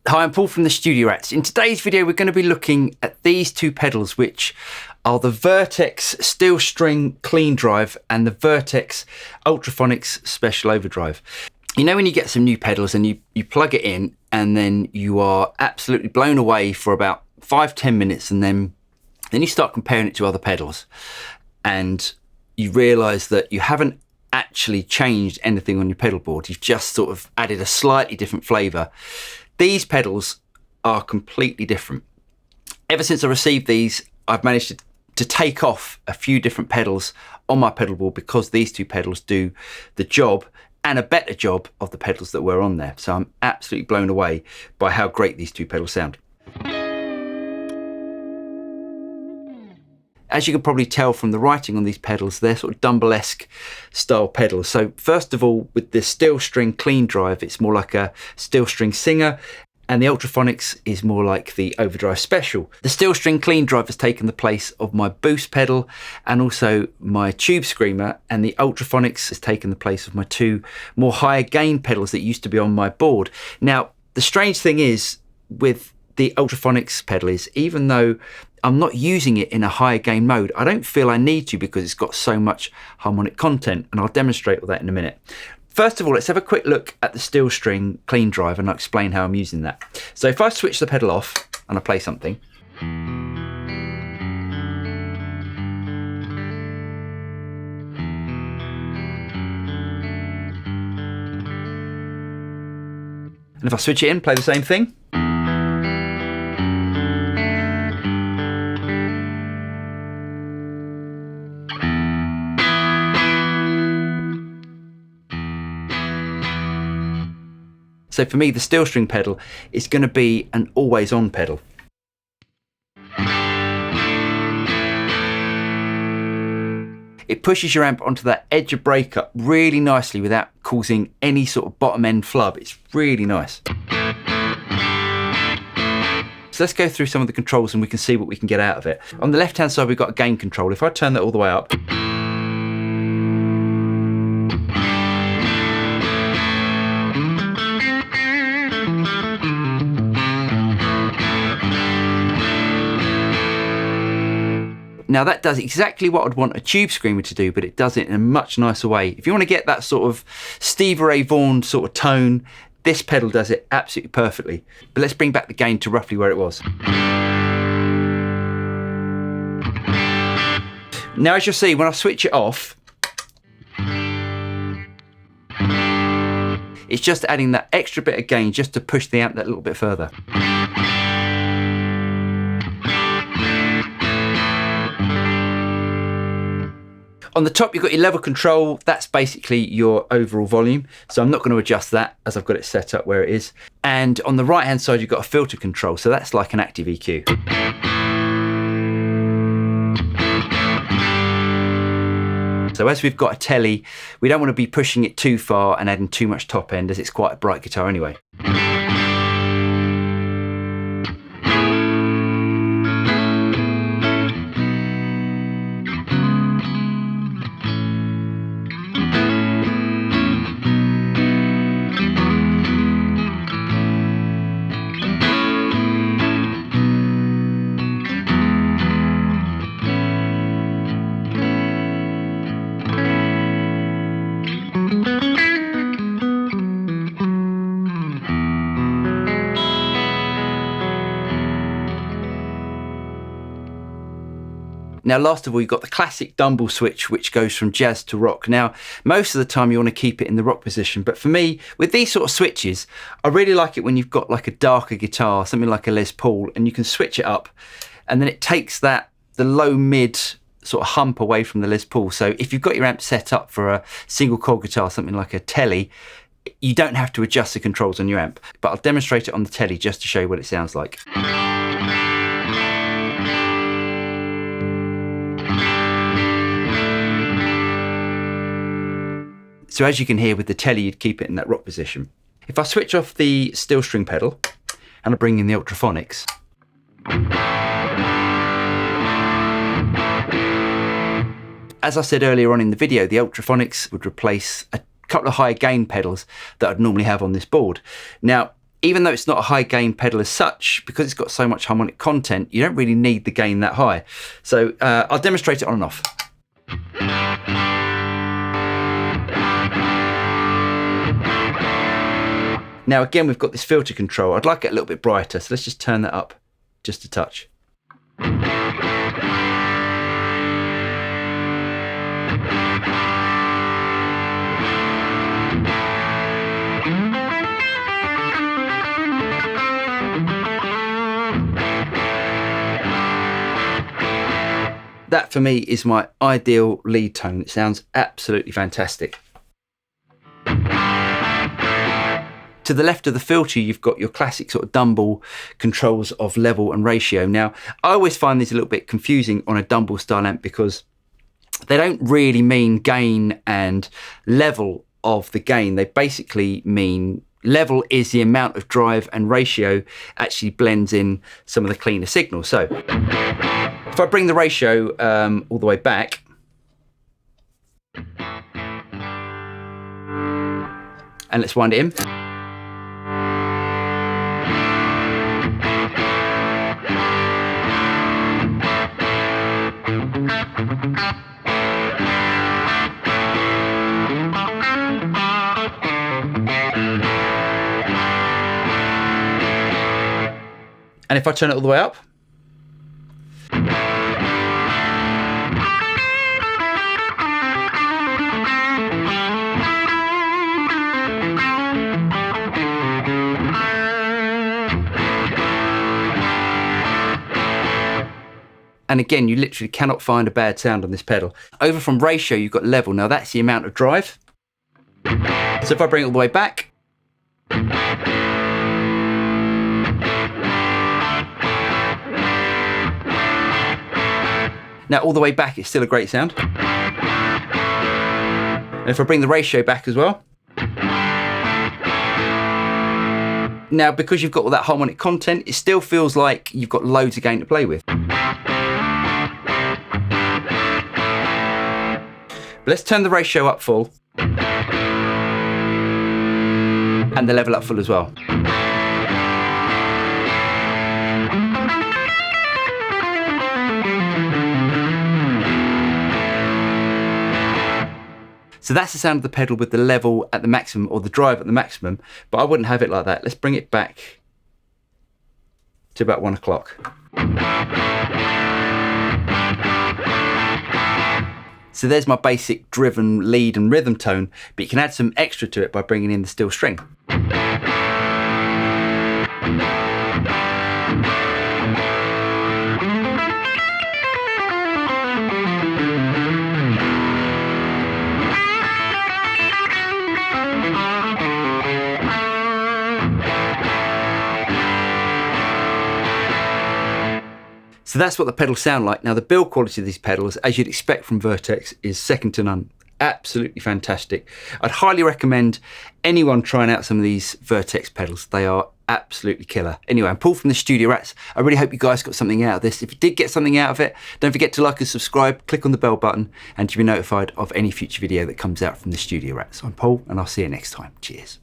Hi, I'm Paul from the Studio Rats. In today's video, we're going to be looking at these two pedals, which are the Vertex Steel String Clean Drive and the Vertex Ultraphonix Special Overdrive. You know when you get some new pedals and you plug it in and then you are absolutely blown away for about 5-10 minutes, and then you start comparing it to other pedals and you realise that you haven't actually changed anything on your pedal board. You've just sort of added a slightly different flavour. These pedals are completely different. Ever since I received these, I've managed to take off a few different pedals on my pedal board because these two pedals do the job and a better job of the pedals that were on there. So I'm absolutely blown away by how great these two pedals sound. As you can probably tell from the writing on these pedals, they're sort of Dumble-esque style pedals. So first of all, with the Steel String Clean Drive, it's more like a Steel String Singer, and the Ultraphonics is more like the Overdrive Special. The Steel String Clean Drive has taken the place of my boost pedal and also my tube screamer, and the Ultraphonics has taken the place of my two more higher gain pedals that used to be on my board. Now, the strange thing is with the Ultraphonics pedal is, even though I'm not using it in a higher gain mode, I don't feel I need to because it's got so much harmonic content, and I'll demonstrate all that in a minute. First of all, let's have a quick look at the Steel String Clean Drive and I'll explain how I'm using that. So if I switch the pedal off and I play something, and if I switch it in, play the same thing, so for me, the Steel String pedal is going to be an always-on pedal. It pushes your amp onto that edge of breakup really nicely without causing any sort of bottom end flub. It's really nice. So let's go through some of the controls and we can see what we can get out of it. On the left-hand side, we've got a gain control. If I turn that all the way up, now that does exactly what I'd want a tube screamer to do, but it does it in a much nicer way. If you want to get that sort of Stevie Ray Vaughan sort of tone, this pedal does it absolutely perfectly. But let's bring back the gain to roughly where it was. Now, as you'll see, when I switch it off, it's just adding that extra bit of gain just to push the amp that little bit further. On the top, you've got your level control. That's basically your overall volume. So I'm not going to adjust that as I've got it set up where it is. And on the right-hand side, you've got a filter control. So that's like an active EQ. So as we've got a telly, we don't want to be pushing it too far and adding too much top end, as it's quite a bright guitar anyway. Now, last of all, you've got the classic Dumble switch, which goes from jazz to rock. Now, most of the time you want to keep it in the rock position, but for me, with these sort of switches, I really like it when you've got like a darker guitar, something like a Les Paul, and you can switch it up, and then it takes the low mid sort of hump away from the Les Paul. So if you've got your amp set up for a single cord guitar, something like a telly, you don't have to adjust the controls on your amp. But I'll demonstrate it on the telly just to show you what it sounds like. So as you can hear with the telly, you'd keep it in that rock position. If I switch off the Steel String pedal and I bring in the Ultraphonics, as I said earlier on in the video, the Ultraphonics would replace a couple of higher gain pedals that I'd normally have on this board. Now, even though it's not a high gain pedal as such, because it's got so much harmonic content, you don't really need the gain that high. So I'll demonstrate it on and off. Now again, we've got this filter control. I'd like it a little bit brighter, so let's just turn that up just a touch. That for me is my ideal lead tone. It sounds absolutely fantastic. To the left of the filter, you've got your classic sort of Dumble controls of level and ratio. Now, I always find these a little bit confusing on a Dumble style amp because they don't really mean gain and level of the gain. They basically mean level is the amount of drive, and ratio actually blends in some of the cleaner signals. So if I bring the ratio all the way back, and let's wind it in. And if I turn it all the way up, and again, you literally cannot find a bad sound on this pedal. Over from ratio, you've got level. Now that's the amount of drive. So if I bring it all the way back, now all the way back, it's still a great sound. And if I bring the ratio back as well, now because you've got all that harmonic content, it still feels like you've got loads of gain to play with. But let's turn the ratio up full and the level up full as well. So that's the sound of the pedal with the level at the maximum, or the drive at the maximum, but I wouldn't have it like that. Let's bring it back to about 1 o'clock. So there's my basic driven lead and rhythm tone, but you can add some extra to it by bringing in the steel string. So that's what the pedals sound like. Now the build quality of these pedals, as you'd expect from Vertex, is second to none. Absolutely fantastic. I'd highly recommend anyone trying out some of these Vertex pedals. They are absolutely killer. Anyway, I'm Paul from the Studio Rats. I really hope you guys got something out of this. If you did get something out of it, don't forget to like and subscribe, click on the bell button, and to be notified of any future video that comes out from the Studio Rats. I'm Paul, and I'll see you next time. Cheers.